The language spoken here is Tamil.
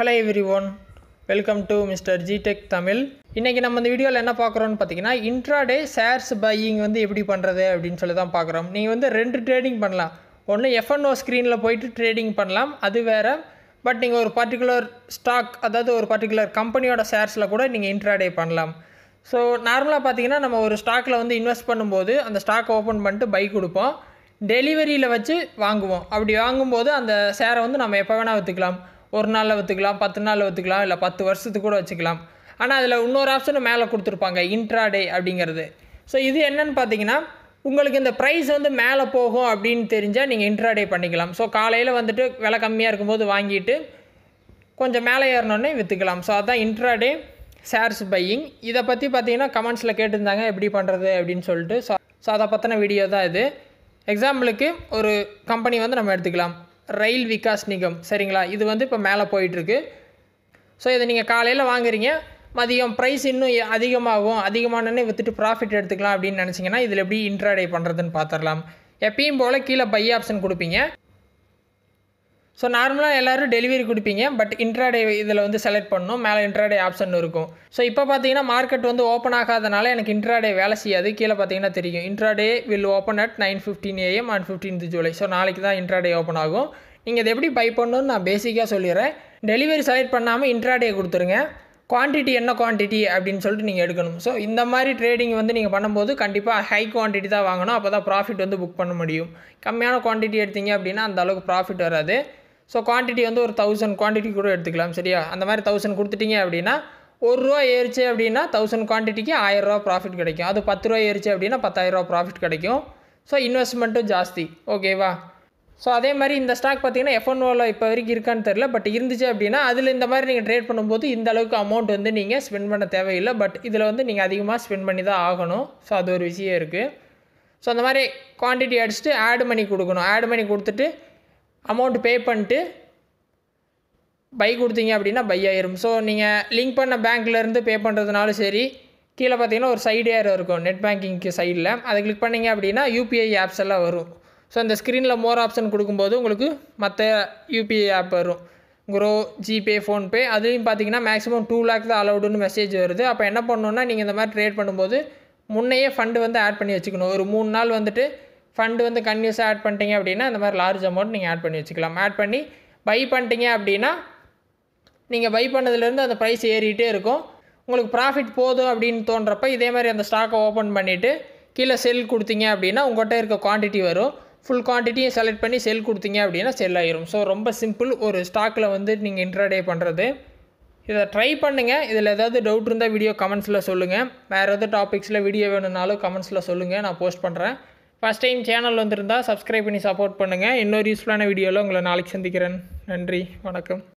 Hello everyone, welcome to Mr. G-Tech Tamil. இன்னைக்கு நம்ம இந்த வீடியோல என்ன பார்க்கறோம்னு பாத்தீங்கன்னா intraday shares buying வந்து எப்படி பண்றது அப்படினு சொல்லி தான் பார்க்கறோம். நீங்க வந்து ரெண்டு ட்ரேடிங் பண்ணலாம். ஒன்னு F&O ஸ்கிரீன்ல போய்ட்டு ட்ரேடிங் பண்ணலாம். அது வேற. பட் நீங்க ஒரு பர்టిక్యులர் ஸ்டாக் அதாவது ஒரு பர்టిక్యులர் கம்பெனியோட ஷேர்ஸ்ல கூட நீங்க intraday பண்ணலாம். சோ நார்மலா பாத்தீங்கன்னா நம்ம ஒரு ஸ்டாக்ல வந்து இன்வெஸ்ட் பண்ணும்போது அந்த ஸ்டாக் ஓபன் பண்ணிட்டு பை கொடுப்போம். டெலிவரியில வச்சு வாங்குவோம். அப்படி வாங்கும்போது அந்த ஷேரை வந்து நம்ம எப்ப வேணா வித்துக்கலாம். ஒரு நாள்ல வித்துக்கலாம், 10 நாள்ல வித்துக்கலாம், இல்ல 10 வருஷத்துக்கு கூட வச்சுக்கலாம். ஆனா அதுல இன்னொரு ஆப்ஷன் மேல கொடுத்திருப்பாங்க intraday அப்படிங்கிறது. சோ இது என்னன்னு பாத்தீங்கன்னா உங்களுக்கு இந்த பிரைஸ் வந்து மேல போகும் அப்படினு தெரிஞ்சா நீங்க intraday பண்ணிக்கலாம். சோ காலையில வந்துட்டு விலை கம்மியா இருக்கும்போது வாங்கிட்டு கொஞ்சம் மேலே ஏறனோனே வித்துக்கலாம். சோ அதான் intraday shares buying. இத பத்தி பாத்தீங்கன்னா கமெண்ட்ஸ்ல கேட்டிருந்தாங்க எப்படி பண்றது அப்படினு சொல்லிட்டு. சோ அத பத்தின வீடியோ தான் இது. எக்ஸாம்பிளுக்கு ஒரு கம்பெனி வந்து நம்ம எடுத்துக்கலாம். ரயில் விகாஸ் நிகம் சரிங்களா, இது வந்து இப்போ மேலே போயிட்டுருக்கு. ஸோ இதை நீங்கள் காலையில் வாங்குறீங்க, மதியம் ப்ரைஸ் இன்னும் அதிகமானே விற்றுட்டு ப்ராஃபிட் எடுத்துக்கலாம் அப்படின்னு நினச்சிங்கன்னா இதில் எப்படி intraday பண்ணுறதுன்னு பார்த்துடலாம். எப்பயும் போல் கீழே பை ஆப்ஷன் கொடுப்பீங்க. ஸோ நார்மலாக எல்லோரும் டெலிவரி கொடுப்பீங்க, பட் intraday இதில் வந்து செலக்ட் பண்ணணும். மேலே intraday ஆப்ஷன் இருக்கும். ஸோ இப்போ பார்த்தீங்கன்னா மார்க்கெட் வந்து ஓப்பன் ஆகாதனால எனக்கு intraday வேலை செய்யாது. கீழே பார்த்தீங்கன்னா தெரியும் intraday will open at 9:15 AM on 15th July. So நாளைக்கு தான் intraday ஓப்பன் ஆகும். நீங்கள் இதை எப்படி பை பண்ணணும்னு நான் பேசிக்காக சொல்லிடுறேன். டெலிவரி செலக்ட் பண்ணாமல் intraday கொடுத்துருங்க. குவான்டிட்டி என்ன குவான்டிட்டி அப்படின்னு சொல்லிட்டு நீங்கள் எடுக்கணும். ஸோ இந்த மாதிரி ட்ரேடிங் வந்து நீங்கள் பண்ணும்போது கண்டிப்பாக ஹை குவான்டிட்டி தான் வாங்கணும். அப்போ தான் ப்ராஃபிட் வந்து புக் பண்ண முடியும். கம்மியான குவான்டிட்டி எடுத்தீங்க அப்படின்னா அந்த அளவுக்கு ப்ராஃபிட் வராது. ஸோ குவான்டிட்டி வந்து ஒரு 1000 குவான்டிட்டி கூட எடுத்துக்கலாம் சரியா. அந்த மாதிரி 1000 கொடுத்துட்டீங்க அப்படின்னா ₹1 ஏறிச்சு அப்படின்னா 1000 குவான்டிட்டிக்கு ₹1000 ப்ராஃபிட் கிடைக்கும். அது ₹10 ஏறிச்சு அப்படின்னா ₹10,000 ப்ராஃபிட் கிடைக்கும். ஸோ இன்வெஸ்ட்மெண்ட்டும் ஜாஸ்தி. ஓகேவா. ஸோ அதே மாதிரி இந்த ஸ்டாக் பார்த்தீங்கன்னா F&Oவில் இப்போ வரைக்கும் இருக்கான்னு தெரியல, பட் இருந்துச்சு அப்படின்னா அதில் இந்த மாதிரி நீங்கள் ட்ரேட் பண்ணும்போது இந்த அளவுக்கு அமௌண்ட் வந்து நீங்கள் ஸ்பெண்ட் பண்ண தேவையில்லை. பட் இதில் வந்து நீங்கள் அதிகமாக ஸ்பெண்ட் பண்ணி தான் ஆகணும். ஸோ அது ஒரு விஷயம் இருக்குது. ஸோ அந்த மாதிரி குவான்டிட்டி அடிச்சுட்டு ஆட் பண்ணி கொடுக்கணும். ஆட் பண்ணி கொடுத்துட்டு அமௌண்ட் பே பண்ணிட்டு பை கொடுத்தீங்க அப்படின்னா பை ஆயிரும். ஸோ நீங்கள் லிங்க் பண்ண பேங்க்லேருந்து பே பண்ணுறதுனாலும் சரி, கீழே பார்த்தீங்கன்னா ஒரு சைடு ஏர் இருக்கும் நெட் பேங்கிங்க்கு சைடில், அதை கிளிக் பண்ணிங்க அப்படின்னா UPI ஆப்ஸ் எல்லாம் வரும். ஸோ அந்த ஸ்க்ரீனில் மோர் ஆப்ஷன் கொடுக்கும்போது உங்களுக்கு மற்ற UPI ஆப் வரும். குரோ, ஜிபே, ஃபோன்பே, அதுலேயும் பார்த்தீங்கன்னா மேக்ஸிமம் 2 lakh தான் அலவுடுன்னு மெசேஜ் வருது. அப்போ என்ன பண்ணணுன்னா நீங்கள் இந்த மாதிரி ட்ரேட் பண்ணும்போது முன்னையே ஃபண்டு வந்து ஆட் பண்ணி வச்சுக்கணும். ஒரு 3 நாள் வந்துட்டு ஃபண்டு வந்து கன்யூஸாக ஆட் பண்ணிட்டீங்க அப்படின்னா இந்த மாதிரி லார்ஜ் அமௌண்ட் நீங்கள் ஆட் பண்ணி வச்சுக்கலாம். ஆட் பண்ணி பை பண்ணிட்டீங்க அப்படின்னா நீங்கள் பை பண்ணதுலேருந்து அந்த ப்ரைஸ் ஏறிட்டே இருக்கும். உங்களுக்கு ப்ராஃபிட் போதும் அப்படின்னு தோன்றப்ப இதே மாதிரி அந்த ஸ்டாக்கை ஓப்பன் பண்ணிவிட்டு கீழே செல் கொடுத்தீங்க அப்படின்னா உங்கள்கிட்ட இருக்க குவான்டிட்டி வரும். ஃபுல் குவான்டிட்டியை செலக்ட் பண்ணி செல் கொடுத்தீங்க அப்படின்னா செல் ஆயிரும். ஸோ ரொம்ப சிம்பிள் ஒரு ஸ்டாக்கில் வந்து நீங்கள் intraday பண்ணுறது. இதை ட்ரை பண்ணுங்கள். இதில் ஏதாவது டவுட் இருந்தால் வீடியோ கமெண்ட்ஸில் சொல்லுங்கள். வேறு ஏதாவது டாபிக்ஸில் வீடியோ வேணும்னாலும் கமெண்ட்ஸில் சொல்லுங்கள், நான் போஸ்ட் பண்ணுறேன். ஃபஸ்ட் டைம் சேனல் வந்திருந்தால் சப்ஸ்கிரைப் பண்ணி சப்போர்ட் பண்ணுங்கள். இன்னொரு யூஸ்ஃபுல்லான வீடியோவில் உங்களை நாளைக்கு சந்திக்கிறேன். நன்றி, வணக்கம்.